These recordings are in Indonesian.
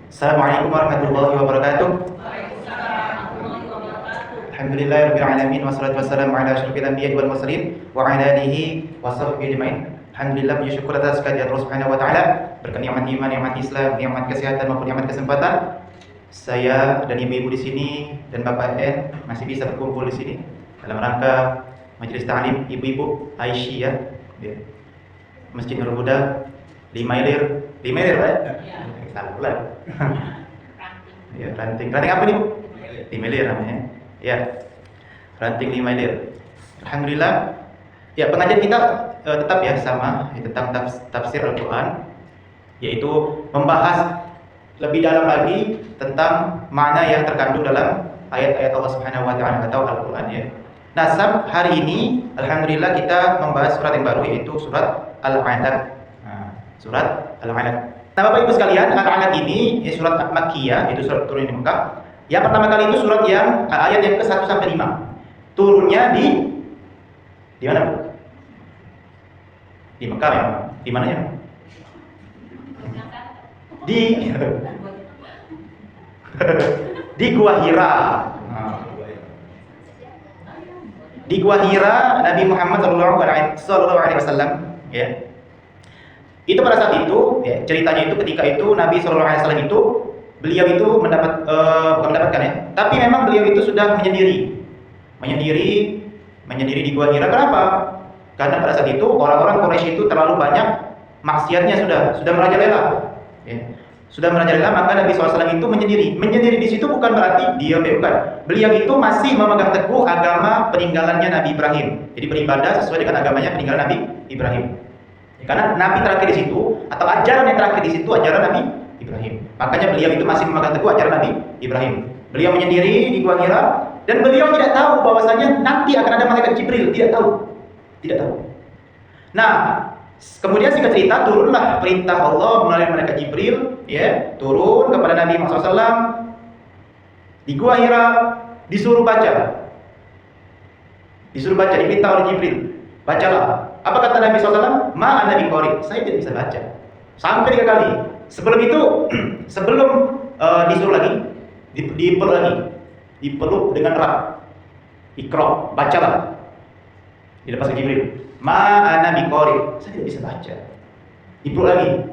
Assalamualaikum warahmatullahi wabarakatuh. Alhamdulillahirabbil alamin wassalatu wassalamu ala asyrofil anbiya'i wal mursalin wa ala alihi washabbihi ajmain. Alhamdulillah, puji syukur atas kehadirat Allah Subhanahu wa taala, berkat nikmat iman, nikmat Islam, nikmat kesehatan maupun nikmat kesempatan. Saya dan ibu-ibu di sini dan Bapak N masih bisa berkumpul di sini dalam rangka majelis ta'lim ibu-ibu Aisyah ya. Masjid Nurul Huda 5 Ilir, Pak? Ya. Salah pula. Ya, ranting apa nih, Bu? 5 Ilir namanya. Ya. Ranting 5 Ilir. Alhamdulillah. Ya, pengajian kita tetap ya sama tentang tafsir Al-Qur'an, yaitu membahas lebih dalam lagi tentang makna yang terkandung dalam ayat-ayat Allah Subhanahu wa taala atau Al-Qur'an ya. Nah, hari ini alhamdulillah kita membahas surat yang baru, yaitu surat Al-Alaq. Surat Al-Alaq. Nah, Bapak Ibu sekalian, Al-Alaq ini surat Makkiyah, itu surat turun di Mekah. Yang pertama kali itu surat yang ayat yang ke-1 sampai 5. Turunnya di mana, Bu? Di Mekah ya? Di mana ya? Di Gua Hira. Di Gua Hira Nabi Muhammad sallallahu alaihi wasallam ya. Itu pada saat itu ya, ceritanya itu ketika itu Nabi sallallahu alaihi wasallam itu beliau itu bukan mendapatkan ya, tapi memang beliau itu sudah menyendiri di Gua Hira. Kenapa? Karena pada saat itu orang-orang Quraisy itu terlalu banyak maksiatnya, sudah merajalela ya. Sudah merajalela, maka Nabi SAW itu menyendiri di situ bukan berarti dia bukan. Beliau itu masih memegang teguh agama peninggalannya Nabi Ibrahim. Jadi beribadah sesuai dengan agamanya peninggalan Nabi Ibrahim. Ya, karena Nabi terakhir di situ atau ajaran yang terakhir di situ ajaran Nabi Ibrahim. Makanya beliau itu masih memegang teguh ajaran Nabi Ibrahim. Beliau menyendiri di Gua Hira dan beliau tidak tahu bahwasanya nanti akan ada malaikat Jibril, tidak tahu. Nah, kemudian singkat cerita, turunlah perintah Allah melalui malaikat Jibril ya, turun kepada Nabi Muhammad SAW di Gua Hira, disuruh baca, diperintah oleh Jibril, bacalah. Apa kata Nabi SAW? Ma ana biqari, saya tidak bisa baca. Sampai 3 kali. Sebelum itu, disuruh lagi, dipeluk dengan erat. Iqra, bacalah. Dilepas ke Jibril. Ma ana biqari, saya tidak bisa baca. Dipeluk lagi,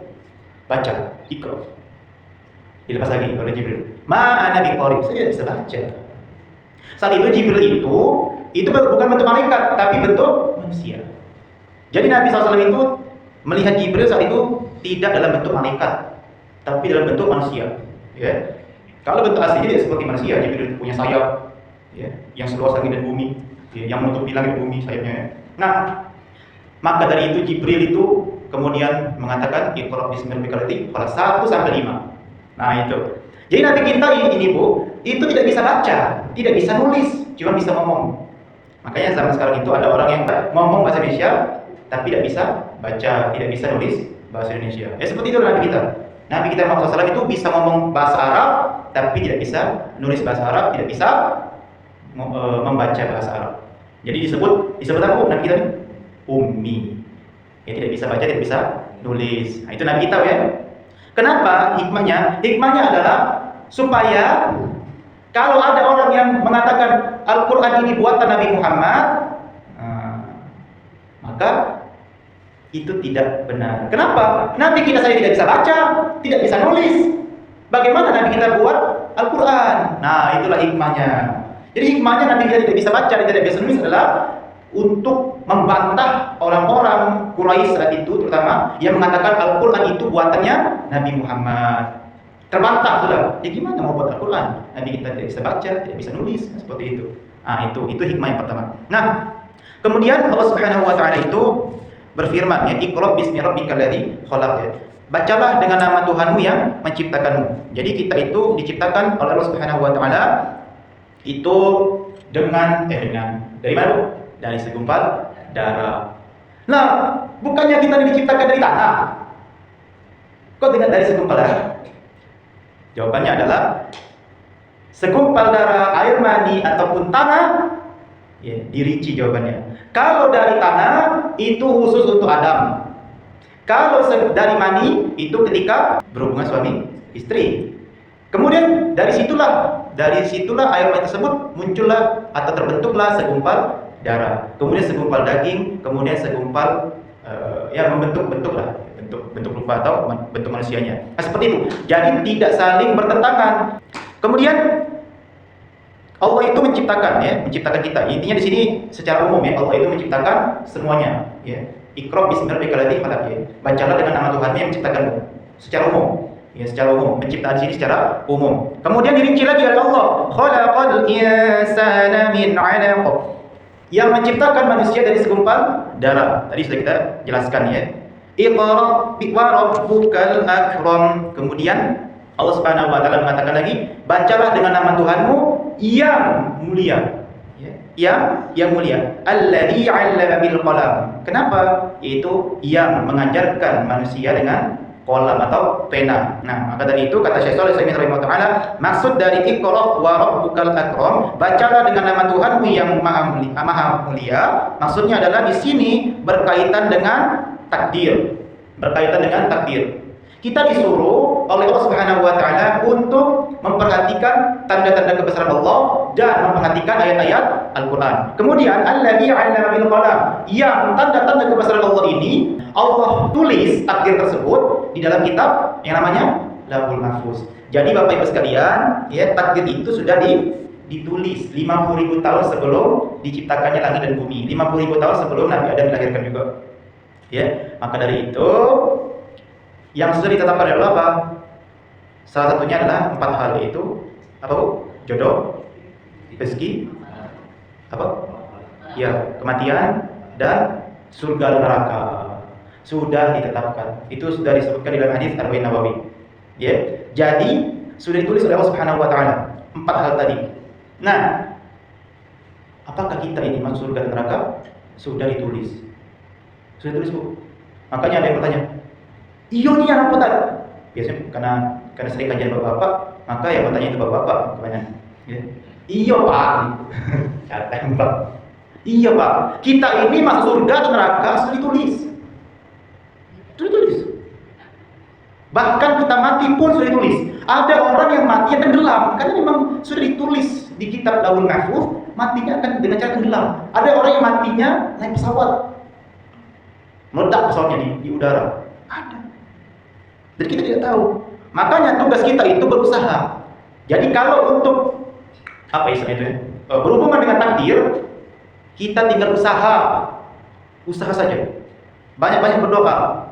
baca, Iqra. Dilepas lagi oleh Jibril. Ma ana biqari, saya tidak bisa baca. Saat itu Jibril itu bukan bentuk malaikat, tapi bentuk manusia. Jadi Nabi SAW itu melihat Jibril saat itu tidak dalam bentuk malaikat, tapi dalam bentuk manusia. Ya. Kalau bentuk aslinya dia seperti manusia, Jibril punya sayap, ya, yang seluas langit dan bumi, ya, yang menutupi langit dan bumi sayapnya. Nah, maka dari itu Jibril itu kemudian mengatakan Iqra bismi rabbikal ladzi khalaq 1 sampai 5. Nah, itu. Jadi Nabi kita ini, Bu, itu tidak bisa baca, tidak bisa nulis, cuma bisa ngomong. Makanya zaman sekarang itu ada orang yang ngomong bahasa Indonesia tapi tidak bisa baca, tidak bisa nulis bahasa Indonesia. Ya seperti itu Nabi kita. Nabi kita Muhammad SAW itu bisa ngomong bahasa Arab tapi tidak bisa nulis bahasa Arab, tidak bisa membaca bahasa Arab. Jadi disebut apa Nabi kita ini? Ummi. Ya, tidak bisa baca, tidak bisa nulis. Nah, itu Nabi kita ya. Kenapa? Hikmahnya adalah supaya kalau ada orang yang mengatakan Al-Quran ini buatan Nabi Muhammad, maka itu tidak benar. Kenapa? Nabi kita saya tidak bisa baca, tidak bisa nulis. Bagaimana Nabi kita buat Al-Quran? Nah, itulah hikmahnya. Jadi hikmahnya Nabi kita tidak bisa baca dan tidak bisa nulis adalah untuk membantah orang-orang Quraisy saat itu, terutama yang mengatakan Al-Quran itu buatannya Nabi Muhammad. Terbantah sudah. Ya gimana mau buat Al-Quran? Nabi kita tidak bisa baca, tidak bisa nulis, seperti itu. Nah, itu hikmah yang pertama. Nah, kemudian Allah Subhanahu wa taala itu berfirman ya, Iqra bismi rabbikal ladzi khalaq ya. Bacalah dengan nama Tuhanmu yang menciptakanmu. Jadi kita itu diciptakan oleh Allah Subhanahu wa taala itu dengan dari mana? Dari segumpal darah. Nah, bukannya kita diciptakan dari tanah. Kok tidak dari segumpal darah? Jawabannya adalah segumpal darah, air mani ataupun tanah, ya, dirinci jawabannya. Kalau dari tanah itu khusus untuk Adam. Kalau dari mani itu ketika berhubungan suami istri. Kemudian dari situlah air tersebut muncullah atau terbentuklah segumpal darah, kemudian segumpal daging, kemudian segumpal ya membentuk-bentuklah bentuk rupa atau bentuk manusianya. Nah, seperti itu. Jadi tidak saling bertentangan. Kemudian Allah itu menciptakan kita. Intinya di sini secara umum ya, Allah itu menciptakan semuanya. Ya. Iqra bismi rabbikal ladzi khalaq. Bacalah dengan nama Tuhan yang menciptakanmu. Secara umum. Ya, secara umum. Penciptaan sini secara umum. Kemudian dirinci lagi oleh Allah. Khalaqal insana min 'alaq. Yang menciptakan manusia dari segumpal darah. Tadi sudah kita jelaskan ya. Iqra wa rabbukal akram. Kemudian Allah Subhanahu wa taala mengatakan lagi, bacalah dengan nama Tuhanmu yang mulia. Ya, yang mulia. Alladzi 'allama bil qalam. Kenapa? Yaitu yang mengajarkan manusia dengan qalam atau pena. Nah, maka dari itu kata Syekh Shalih Al-Utsaimin rahimahullah, maksud dari Iqra wa rabbukal akram, bacalah dengan nama Tuhanmu yang maha mulia, maksudnya adalah di sini berkaitan dengan takdir. Berkaitan dengan takdir. Kita disuruh oleh Allah Subhanahu wa taala untuk memperhatikan tanda-tanda kebesaran Allah dan memperhatikan ayat-ayat Al-Qur'an. Kemudian alladzi 'allama bil qalam, yang tanda-tanda kebesaran Allah ini Allah tulis takdir tersebut di dalam kitab yang namanya Lauhul Mahfuz. Jadi Bapak Ibu sekalian, ya, takdir itu sudah ditulis 50.000 tahun sebelum diciptakannya langit dan bumi. 50.000 tahun sebelum Nabi Adam dilahirkan juga. Ya, maka dari itu yang sudah ditetapkan adalah apa? Salah satunya adalah 4 hal, yaitu apa Bu? Jodoh, rezeki, apa? Ya, kematian dan surga dan neraka. Sudah ditetapkan. Itu sudah disebutkan di dalam hadis Arba'in Nawawi. Ya. Jadi sudah ditulis oleh Allah Subhanahu wa taala 4 hal tadi. Nah, apakah kita ini masuk surga dan neraka? Sudah ditulis. Sudah ditulis, Bu. Makanya ada yang bertanya, iya nih yang rebutan. Biasanya karena sering kajian bapak-bapak, maka yang bertanya itu bapak-bapak kebanyakan. Ya. Iya Pak. Cara tembak. Iya Pak. Kita ini masuk surga atau neraka sudah ditulis. Sudah ditulis. Bahkan kita mati pun sudah ditulis. Ada orang yang mati yang tenggelam karena memang sudah ditulis di kitab Lauhul Mahfuz, matinya akan dengan cara tenggelam. Ada orang yang matinya naik pesawat, meledak pesawatnya di udara. Ada. Dan kita tidak tahu. Makanya tugas kita itu berusaha. Jadi kalau untuk apa istilahnya itu ya? Berhubungan dengan takdir, kita tinggal usaha saja. Banyak-banyak berdoa.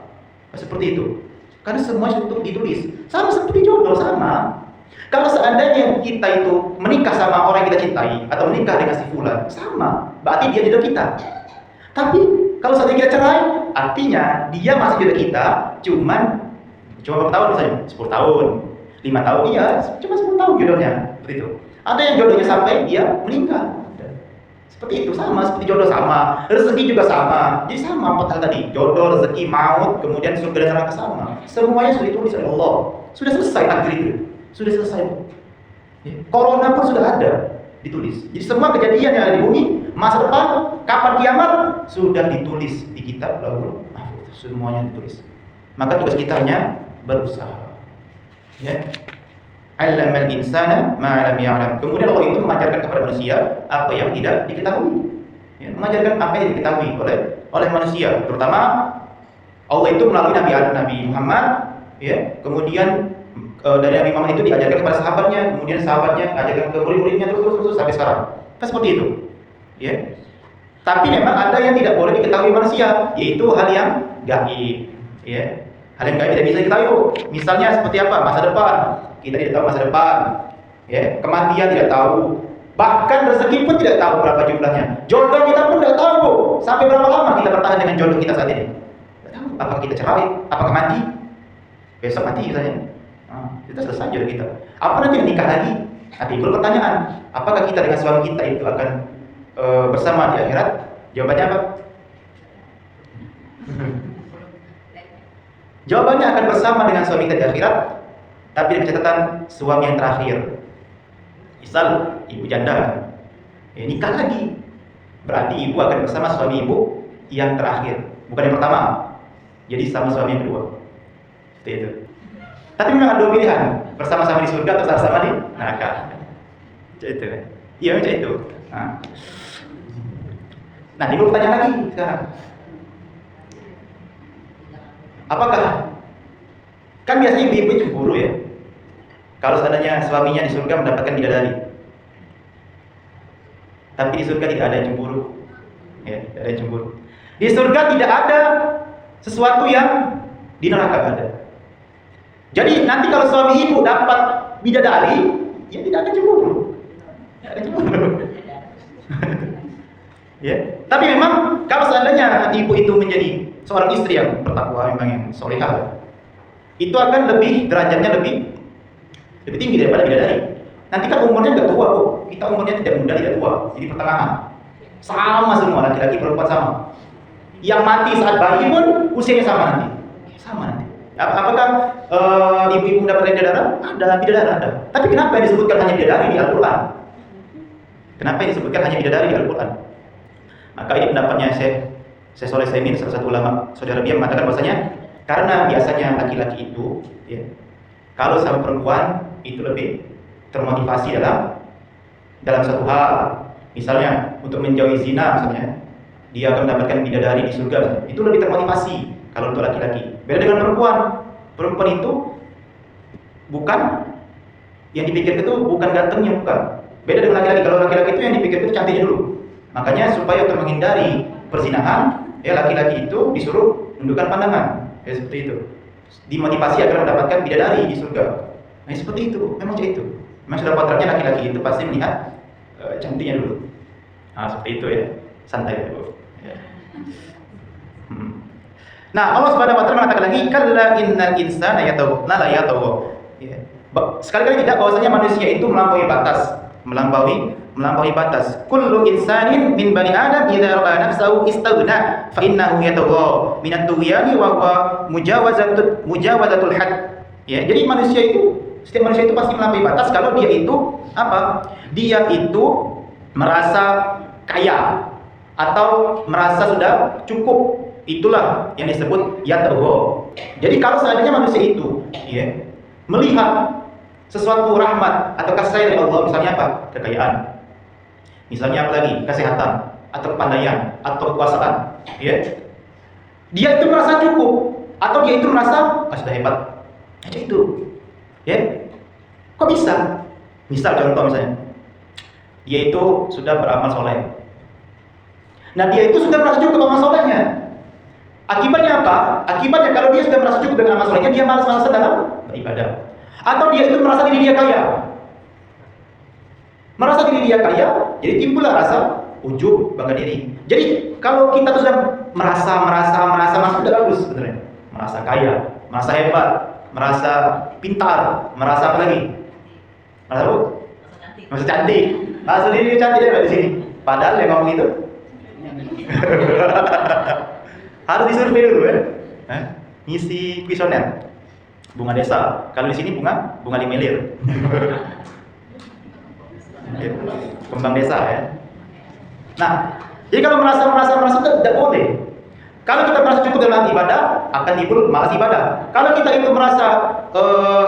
Seperti itu. Karena semua itu ditulis. Sama seperti jodoh, sama. Kalau seandainya kita itu menikah sama orang yang kita cintai atau menikah dengan si fulan, sama. Berarti dia jodoh kita. Tapi kalau seandainya kita cerai, artinya dia masih jodoh kita, cuma berapa tahun misalnya? 10 tahun, 5 tahun, iya, cuma 10 tahun jodohnya. Seperti itu. Ada yang jodohnya sampai dia meninggal. Seperti itu, sama seperti jodoh sama, rezeki juga sama. Jadi sama 4 hal tadi, jodoh, rezeki, maut, kemudian surga dan neraka sama. Semuanya sudah ditulis oleh Allah. Sudah selesai takdir itu. Sudah selesai. Ya. Corona pun sudah ada ditulis. Jadi semua kejadian yang ada di bumi, masa depan, kapan kiamat sudah ditulis di kitab Lauhul Mahfuz. Semuanya ditulis. Maka tugas kita hanya berusaha. Ya. 'Allamal insana ma lam ya'lam. Kemudian Allah itu mengajarkan kepada manusia apa yang tidak diketahui. Ya, mengajarkan apa yang diketahui oleh manusia, terutama Allah itu melalui Nabi Muhammad, ya. Kemudian dari Nabi Muhammad itu diajarkan kepada sahabatnya, kemudian sahabatnya ajarkan ke murid-muridnya terus sampai sekarang. Kan seperti itu. Ya. Tapi memang ada yang tidak boleh diketahui manusia, yaitu hal yang gaib, ya. Hal yang gaib tidak bisa diketahui. Misalnya seperti apa? Masa depan. Kita tidak tahu masa depan, ya. Kematian tidak tahu, bahkan rezeki pun tidak tahu berapa jumlahnya. Jodoh kita pun tidak tahu, sampai berapa lama kita bertahan dengan jodoh kita saat ini. Tidak tahu. Apakah kita cerai? Apakah mati? Besok mati misalnya. Kita selesai jodoh kita. Apa nanti nikah lagi? Nah, timbul pertanyaan, apakah kita dengan suami kita itu akan bersama di akhirat? Jawabannya apa? Jawabannya akan bersama dengan suami kita di akhirat, tapi dengan catatan suami yang terakhir. Misal ibu janda, nikah lagi, berarti ibu akan bersama suami ibu yang terakhir, bukan yang pertama. Jadi sama suami yang kedua. Seperti itu. Tapi memang ada dua pilihan, bersama-sama di surga atau sama-sama di neraka. Macam itu kan? Iya macam itu. Nah, timbul pertanyaan lagi sekarang. Apakah kan biasanya ibu-ibu cemburu ya? Kalau seandainya suaminya di surga mendapatkan bidadari, tapi di surga tidak ada yang cemburu, ya, tidak ada yang cemburu. Di surga tidak ada sesuatu yang di neraka ada. Jadi nanti kalau suami ibu dapat bidadari, ya tidak akan cemburu. Tidak ada cemburu. Ya. Tapi memang kalau seandainya ibu itu menjadi seorang istri yang bertakwa, memang yang solehah, itu akan lebih derajatnya lebih tinggi daripada bidadari. Nanti kan umurnya nggak tua kok. Kita umurnya tidak muda tidak tua, jadi pertengahan. Sama semua, laki-laki perempuan sama. Yang mati saat bayi pun usianya sama nanti. Sama nanti. Apakah ibu-ibu mendapatkan bidadari? Ada bidadari ada. Tapi kenapa yang disebutkan hanya bidadari di Al-Quran? Kenapa yang disebutkan hanya bidadari di Al-Quran? Maka ini pendapatnya Syekh Shalih Utsaimin, salah satu ulama Saudi Arabia, mengatakan bahwasanya karena biasanya laki-laki itu, ya, kalau sama perempuan itu lebih termotivasi dalam satu hal. Misalnya untuk menjauhi zina, misalnya dia akan mendapatkan bidadari di surga, misalnya. Itu lebih termotivasi kalau untuk laki-laki. Beda dengan perempuan. Perempuan itu bukan yang dipikir itu bukan gantengnya, bukan. Beda dengan laki-laki. Kalau laki-laki itu yang dipikir itu cantiknya dulu. Makanya supaya untuk menghindari perzinahan, ya laki-laki itu disuruh menundukkan pandangan, ya seperti itu. Dimotivasi agar mendapatkan bidadari di surga. Nah seperti itu, memang seperti itu. Memang sudah kontraknya laki-laki itu pasti melihat cantiknya dulu. Nah seperti itu ya, santai dulu. Ya. Nah Allah Subhanahu Wa Taala mengatakan lagi, kalla innal insana yatagha, la yatagha. Ya. Sekali-kali tidak bahwasanya manusia itu melampaui batas. Kullu insanin min bani Adam idza ra'a nafsahu istaghna fa innahu yatagha min at-tughyani wa huwa mujawazatul had. Ya, jadi setiap manusia itu pasti melampaui batas kalau dia itu apa? Dia itu merasa kaya atau merasa sudah cukup. Itulah yang disebut yatagha. Jadi kalau seandainya manusia itu ya melihat sesuatu rahmat atau kasih sayang dari Allah, misalnya apa? Kekayaan. Misalnya apa lagi? Kesehatan atau kepandaian atau kekuasaan, ya. Dia itu merasa cukup atau dia itu merasa sudah hebat. Macam itu. Ya. Kok bisa? Misal contoh misalnya. Dia itu sudah beramal soleh. Nah, dia itu sudah merasa cukup amal solehnya. Akibatnya apa? Akibatnya kalau dia sudah merasa cukup dengan amal solehnya, dia malas-malasan dalam beribadah. Atau dia itu merasa diri dia kaya. Merasa diri dia kaya, jadi timbullah rasa ujub, bangga diri. Jadi kalau kita tuh sudah merasa sudah bagus sebenarnya. Merasa kaya, merasa hebat, merasa pintar, merasa apa lagi? Merasa apa? Merasa cantik. Merasa diri cantik dia di sini. Padahal yang ngomong itu harus disurvei dulu ya. Ngisi kuesioner. Bunga desa. Kalau di sini bunga limelir. Kembang desa ya. Nah, jadi kalau merasa tidak boleh. Kalau kita merasa cukup dalam ibadah, akan timbul malas ibadah. Kalau kita itu merasa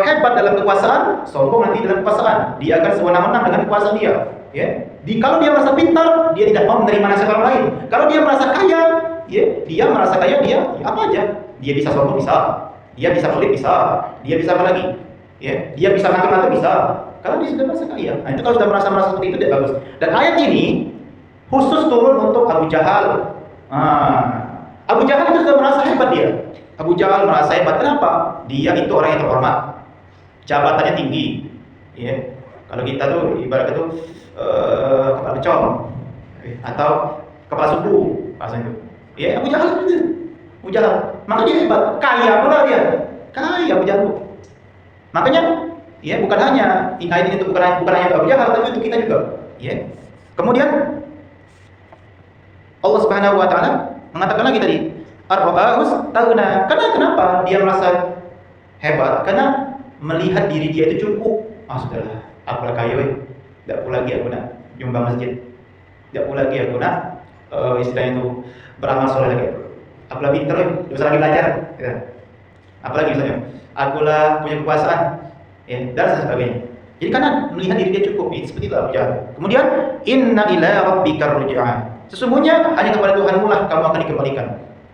hebat dalam kekuasaan, sombong nanti dalam kekuasaan. Dia akan sewenang-wenang dengan kekuasaan dia. Ya. Kalau dia merasa pintar, dia tidak mau menerima nasihat orang lain. Kalau dia merasa kaya, ya, dia merasa kaya, dia ya apa aja. Dia bisa sombong bisa. Dia bisa pelit bisa, dia bisa apa lagi? Ya, dia bisa ngatur-ngatur bisa. Kalau dia sudah merasa kaya, nah itu kalau sudah merasa seperti itu tidak bagus. Dan ayat ini khusus turun untuk Abu Jahal. Abu Jahal itu sudah merasa hebat dia. Abu Jahal merasa hebat. Kenapa? Dia itu orang yang terhormat, jabatannya tinggi. Ya, kalau kita tuh ibarat itu kepala becong atau kepala suku, bahasa itu. Ya, Abu Jahal itu. Abu Jahal, makanya dia hebat, kaya pula dia, kaya Abu Jahal. Makanya, ya bukan hanya ayat ini itu bukan hanya Abu Jahal, tapi untuk kita juga. Ya. Kemudian Allah Subhanahu Wa Taala mengatakan lagi tadi, ar-ra'us taghna. Kenapa dia merasa hebat? Karena melihat diri dia itu cukup. Sudahlah, aku lah kaya, tidak perlu lagi aku nak nyumbang masjid, tidak perlu lagi aku nak istilahnya itu beramal soleh lagi. Aku lebih pintar, tidak usah lagi belajar. Ya. Apalagi misalnya, akulah punya kekuasaan, ya, dan sebagainya. Jadi karena melihat diri dia cukup, seperti itu Abu Jahal. Kemudian, inna ila rabbikar ruj'an. Sesungguhnya hanya kepada Tuhanmu lah kamu akan dikembalikan.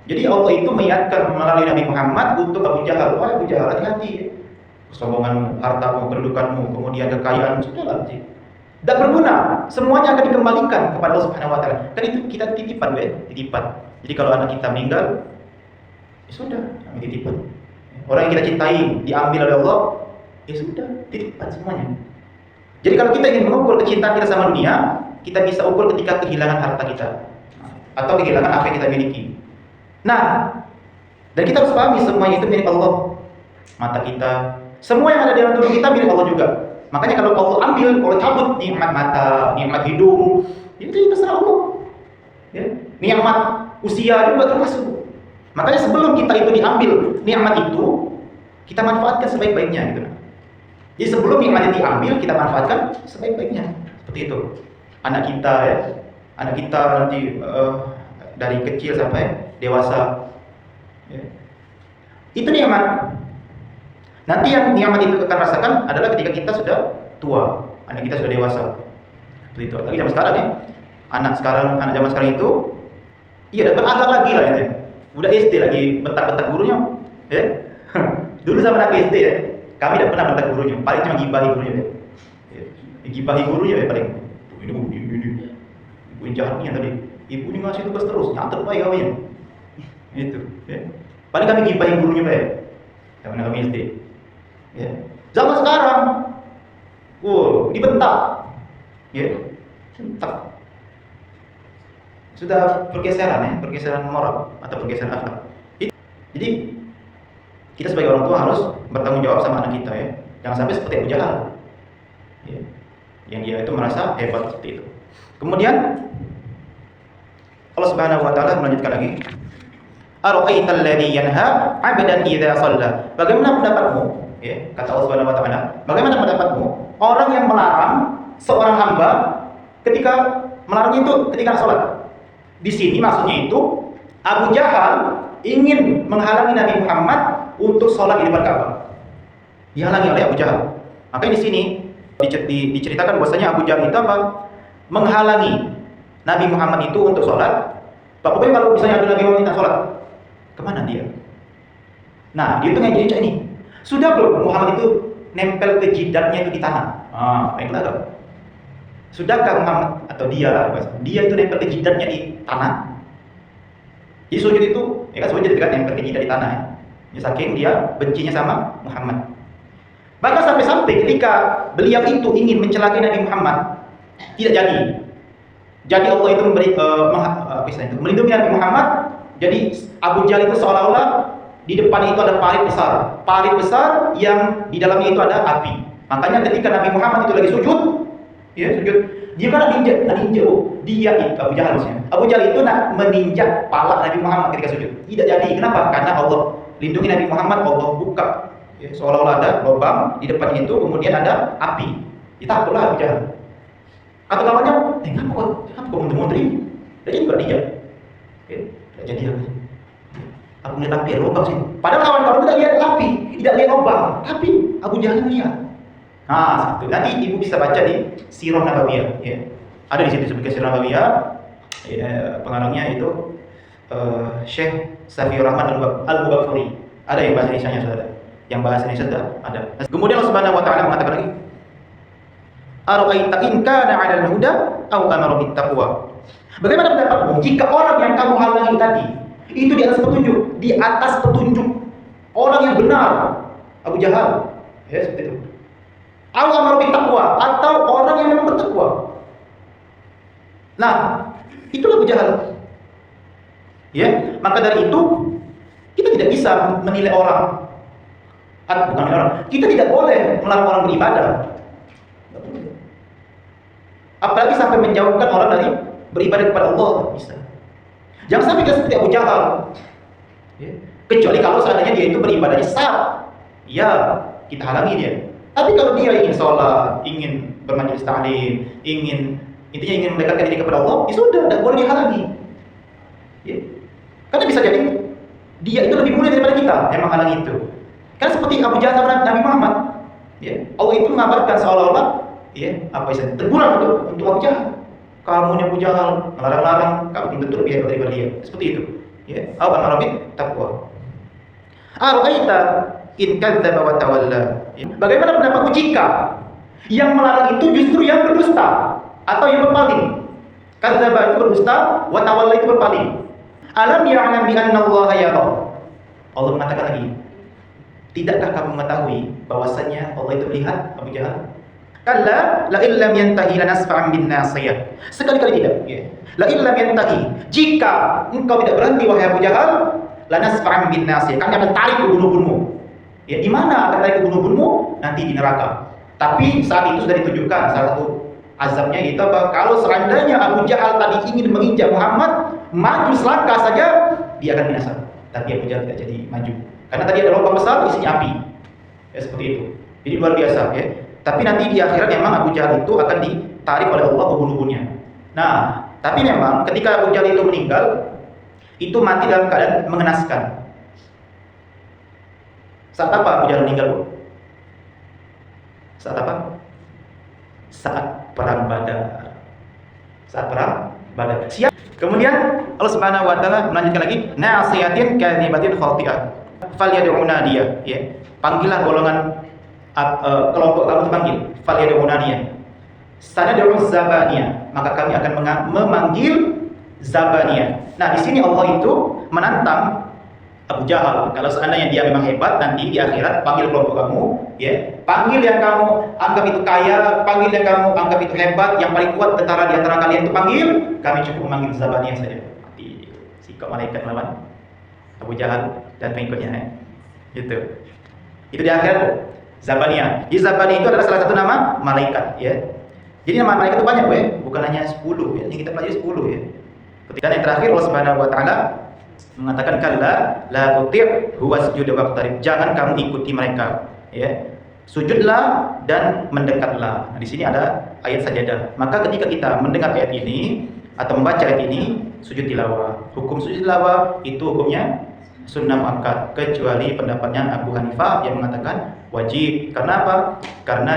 Jadi Allah itu mengingatkan melalui Nabi Muhammad untuk Abu Jahal. Wah Abu Jahal, hati-hati. Kesombonganmu, hartamu, kedudukanmu, kemudian kekayaanmu, sudahlah. Tidak berguna. Semuanya akan dikembalikan kepada Allah Subhanahu Wa Taala. Kan itu kita titipan, titipan. Jadi kalau anak kita meninggal, ya sudah, kami titipan. Orang yang kita cintai diambil oleh Allah, ya sudah, titipan semuanya. Jadi kalau kita ingin mengukur kecintaan kita sama dunia, kita bisa ukur ketika kehilangan harta kita atau kehilangan apa yang kita miliki. Nah, dan kita harus pahami semuanya itu milik Allah. Mata kita, semua yang ada dalam tubuh kita milik Allah juga. Makanya kalau Allah ambil, Allah cabut nikmat mata, nikmat hidung, itu terserah Allah. Ya, nikmat usia juga termasuk. Makanya sebelum kita itu diambil nikmat itu, kita manfaatkan sebaik-baiknya gitu. Jadi sebelum nikmat itu diambil, kita manfaatkan sebaik-baiknya. Seperti itu. Anak kita ya, anak kita nanti dari kecil sampai dewasa. Ya. Itu nikmat. Nanti yang nikmat itu akan rasakan adalah ketika kita sudah tua, anak kita sudah dewasa. Seperti itu. Lagi zaman sekarang ya, anak zaman sekarang itu, iya dapat akhlak lagi lah ya. Udah SD lagi bentak-bentak gurunya, ya. Dulu zaman anak SD ya, kami tidak pernah bentak gurunya, paling cuma gibahi gurunya ya. Gibahi gurunya ya paling. Ini ibu yang jahatnya tadi, ibu ini ngasih tugas terus, nyatet baik kawinnya. Itu, ya. Paling kami gibahi gurunya ya, zaman kami SD. Ya. Zaman sekarang, dibentak, ya, bentak. Sudah pergeseran ya, pergeseran moral atau pergeseran akhlak. Jadi kita sebagai orang tua harus bertanggung jawab sama anak kita ya, jangan sampai seperti Abu Jahal, ya. Yang dia itu merasa hebat seperti itu. Kemudian Allah Subhanahu Wa Taala melanjutkan lagi. Ara'aital ladzi yanha 'abdan idza shalla. Bagaimana pendapatmu? Ya, kata Allah Subhanahu Wa Taala. Bagaimana pendapatmu? Orang yang melarang seorang hamba ketika melarangnya itu ketika sholat. Di sini maksudnya itu Abu Jahal ingin menghalangi Nabi Muhammad untuk sholat di depan Ka'bah. Dihalangi oleh Abu Jahal. Makanya di sini diceritakan bahwasanya Abu Jahal itu apa? Menghalangi Nabi Muhammad itu untuk sholat. Pokoknya kalau misalnya ada Nabi Muhammad minta sholat, kemana dia? Nah, dia itu ngejek ini. Sudah belum Muhammad itu nempel ke jidatnya itu di tanah? Baiklah. Sudahkah Muhammad atau dia itu nempel ke jidatnya di tanah? Jadi sujud itu, ya kan sujud kan nempel ke jidat di tanah ya. Ya saking dia bencinya sama Muhammad. Bahkan sampai-sampai ketika beliau itu ingin mencelakai Nabi Muhammad, tidak jadi. Jadi Allah itu melindungi Nabi Muhammad. Jadi Abu Jahal itu seolah-olah di depannya itu ada parit besar yang di dalamnya itu ada api. Makanya ketika Nabi Muhammad itu lagi sujud, ya sujud, dia kan ninja. Dia itu Abu Jahal maksudnya. Abu Jahal itu nak meninjak kepala Nabi Muhammad ketika sujud. Tidak jadi. Kenapa? Karena Allah lindungi Nabi Muhammad, Allah buka. Ya, seolah-olah ada lubang di depannya itu, kemudian ada api. Takutlah Abu Jahal. Kata kawannya, kenapa kau munteri? Dan juga dia. Tidak jadi apa? Aku melihat api ada lubang sih. Padahal kawan-kawan tidak lihat api, tidak lihat lubang, tapi Abu Jahal lihat. Nah, satu. Nanti ibu bisa baca di Sirah Nabawiyah. Ya. Ada di situ sebagai Sirah Nabawiyah. Ya, pengarangnya itu Syekh Safiur Rahman Al-Mubaffuri. Ada yang bahasa Indonesia-nya sudah ada. Yang bahasa Indonesia sudah ada. Kemudian Allah Subhanahu Wa Taala mengatakan lagi, Ara'aita in kana 'alal huda aw amara bit taqwa. Bagaimana pendapatmu jika orang yang kamu halangi tadi itu di atas petunjuk, orang yang benar, Abu Jahal, ya seperti itu. Aw amara bit taqwa, atau orang yang memang bertakwa. Nah, itulah Abu Jahal. Ya, maka dari itu kita tidak bisa menilai orang. Bukan menilai orang. Kita tidak boleh melarang orang beribadah. Apalagi sampai menjauhkan orang dari beribadah kepada Allah, bisa. Jangan sampai kita seperti Abu Jahal. Ya. Kecuali kalau seandainya dia itu beribadahnya sah, ya kita halangi dia. Tapi kalau dia ingin sholat, ingin bermajelis ta'lim, intinya ingin mendekatkan diri kepada Allah, ya sudah, tidak boleh dihalangi. Ya. Karena bisa jadi dia itu lebih mulia daripada kita yang menghalangi itu. Kan seperti Abu Jahal sama Nabi Muhammad. Ya, Allah itu mengabarkan seolah-olah teguran untuk Abu Jahal. Kamu Abu Jahal melarang-larang, kamu tentu lebih hebat daripada dia. Seperti itu. Ya, awan arabit takwa. Ara'aita in kadzdzaba wa tawalla. Bagaimana pendapatmu jika yang melarang itu justru yang berdusta atau yang berpaling? Kadzdzaba itu berdusta, wa tawalla itu berpaling. Alam ya'lam bi anna Allah yara. Allah mengatakan lagi, tidakkah kamu mengetahui bahwasanya Allah itu melihat Abu Jahal? Kalla la illam yantahi lanasfa'an bin nasiyah. Sekali-kali tidak, ya. La illam yantahi, jika engkau tidak berhenti wahai Abu Jahal, lanasfa'an bin nasiyah, kami akan tarik ubun-ubunmu. Ya, di mana akan tarik ubun-ubunmu? Nanti di neraka. Tapi saat itu sudah ditunjukkan salah satu azabnya, itu apa? Kalau seandainya Abu Jahal tadi ingin menginjak Muhammad, maju selangkah saja, dia akan binasa. Tapi Abu Jahal tidak jadi maju, karena tadi ada lubang besar isinya api. Ya, seperti itu. Jadi luar biasa, ya. Tapi nanti di akhirat memang Abu Jahal itu akan ditarik oleh Allah ubun-ubunnya. Nah, tapi memang ketika Abu Jahal itu meninggal, itu mati dalam keadaan mengenaskan. Saat apa Abu Jahal meninggal, Bu? Saat apa? Saat perang Badar. Saat perang Badar. Siap. Kemudian Allah Subhanahu wa taala melanjutkan lagi, nasiyatin kadhibatin khati'ah. Falyad'u nadiyah, ya. Panggillah golongan kelompok kamu dipanggil. Falyad'u nadiyah. Sanad'u zabaniyah, maka kami akan memanggil zabaniyah. Nah, di sini Allah itu menantang Abu Jahal. Kalau seandainya dia memang hebat, nanti di akhirat panggil kelompok kamu, ya. Panggil yang kamu anggap itu kaya, panggil yang kamu anggap itu hebat, yang paling kuat tentara di antara kalian itu panggil. Kami cukup memanggil Zabaniyah saja. Mati sikap malaikat melawan Abu Jahal dan pengikutnya, ya. Gitu. Itu di akhirat, Zabaniyah. Di Zabaniyah itu adalah salah satu nama malaikat, ya. Jadi nama malaikat itu banyak, ya. Bukan hanya 10, ya. Yang kita pelajari 10, ya. Dan yang terakhir Allah Subhanahu wa taala mengatakan, kalla la tuti' huwa sujud waqtarib. Jangan kamu ikuti mereka, ya. Sujudlah dan mendekatlah. Nah, di sini ada ayat sajadah. Maka ketika kita mendengar ayat ini atau membaca ayat ini, sujud tilawah. Hukum sujud tilawah itu hukumnya sunnah muakkad, kecuali pendapatnya Abu Hanifah yang mengatakan wajib. Karena apa? Karena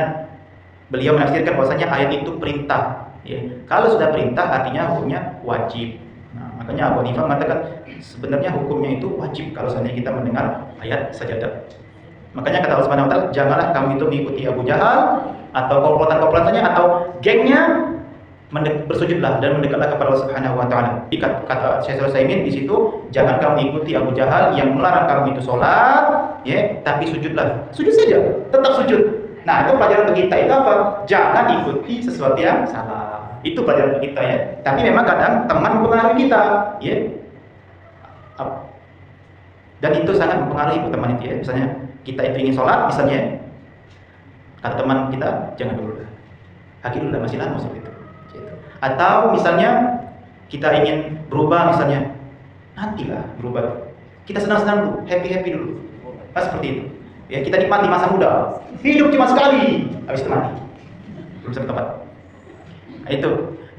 beliau menafsirkan bahwasanya ayat itu perintah, ya. Kalau sudah perintah artinya hukumnya wajib. Nah, makanya Abu Hanifah mengatakan sebenarnya hukumnya itu wajib kalau seandainya kita mendengar ayat sajadah. Makanya kata Allah Subhanahu wa taala, janganlah kamu itu mengikuti Abu Jahal atau komplotan-komplotannya atau gengnya, bersujudlah dan mendekatlah kepada Allah Subhanahu wa taala. Kata Syekh Utsaimin di situ, jangan kamu mengikuti Abu Jahal yang melarang kamu itu sholat, ya, tapi sujudlah. Sujud saja, tetap sujud. Nah, itu pelajaran untuk kita itu apa? Jangan ikuti sesuatu yang salah. Itu pelajaran untuk kita, ya. Tapi memang kadang teman mempengaruhi kita, ya. Dan itu sangat mempengaruhi teman itu, ya. Misalnya kita itu ingin sholat, misalnya kata teman kita, jangan dulu lah, kaki dulu lah, masih lama seperti itu. Atau misalnya kita ingin berubah, misalnya nantilah berubah, kita senang-senang dulu, happy dulu, seperti itu, ya. Kita nikmati masa muda, hidup cuma sekali, habis itu mati, belum sampai tempat. Nah, itu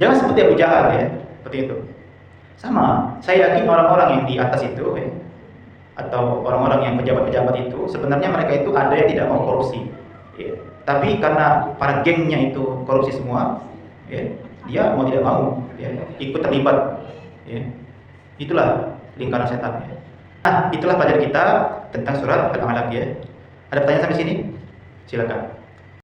jangan seperti Abu Jahal, ya, seperti itu. Sama, saya yakin orang-orang yang di atas itu, ya, atau orang-orang yang pejabat-pejabat itu, sebenarnya mereka itu ada yang tidak mau korupsi, ya. Tapi karena para gengnya itu korupsi semua, ya, dia mau tidak mau, ya, ikut terlibat, ya. Itulah lingkaran setan, ya. Nah, itulah pelajaran kita tentang surat Al-Alaq, ya. Ada pertanyaan sampai sini? Silakan.